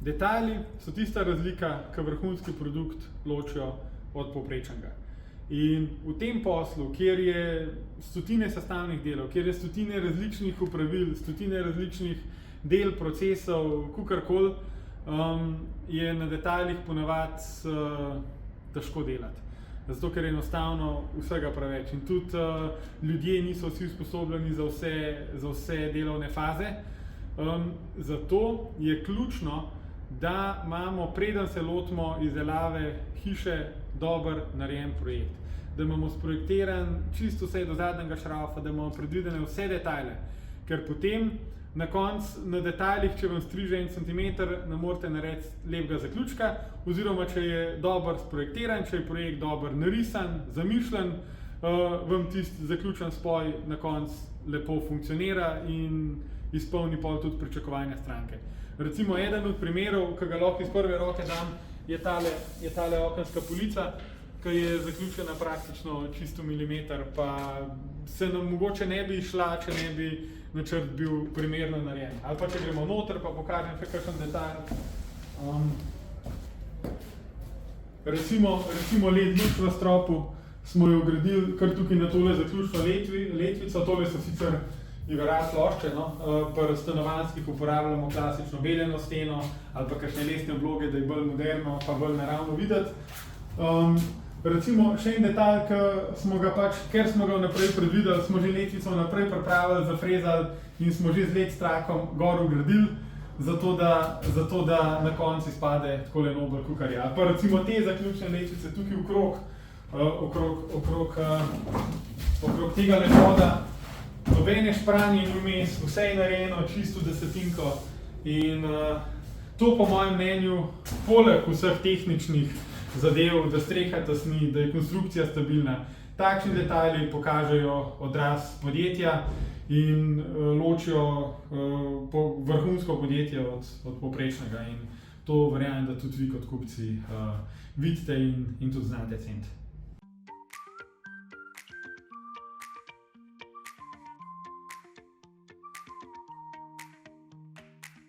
Detajli so tista razlika, ki vrhunski produkt ločijo od povprečnega. In v tem poslu, kjer je stotine sestavnih delov, kjer je stotine različnih opravil, stotine različnih del, procesov, kakorkoli, je na detajlih ponavadi težko delati. Zato, ker je enostavno vsega preveč. In tudi ljudje niso vsi usposobljeni za vse delovne faze. Zato je ključno, da imamo, preden se lotimo izdelave hiše, dober narejen projekt. Da imamo sprojektiran čisto vse do zadnjega šraufa, da imamo predvidene vse detajle. Ker potem na koncu na detajlih, če vam striže 1 centimeter, ne morete narediti lepega zaključka, oziroma če je dober sprojektiran, če je projekt dober narisan, zamišljen, vam tisti zaključen spoj na koncu lepo funkcionira in izpolni pol tudi pričakovanja stranke. Recimo, eden od primerov, ki ga lahko iz prve roke dam, je tale okenska polica, ki je zaključena praktično čisto milimeter, pa se nam mogoče ne bi išla, če ne bi načrt bil primerno narejen. Ali pa če gremo noter, pa pokažem še kakšen detajl. Recimo led luč v stropu smo jo vgradili kar tukaj na tole zaključno letvico, tole so sicer Iveras plošče, pri stanovanjskih uporabljamo klasično beljeno steno ali pa kakšne lesne obloge, da je bolj moderno pa bolj naravno videti. Recimo še en detalj, ker smo ga vnaprej predvideli, smo že letvico vnaprej pripravili, zafrezali in smo že z led strakom gor vgradili, zato da na koncu izpade takole nobel kakor je. Pa recimo te zaključne letvice tukaj okrog tega lepoda, nobene špranje in vmes, vse je narejeno čisto desetinko in to po mojem mnenju, poleg vseh tehničnih zadev, da streha tesni, da je konstrukcija stabilna, takšni detajli pokažejo odraz podjetja in ločijo vrhunsko podjetje od povprečnega in to verjamem, da tudi vi kot kupci vidite in tudi znate ceniti.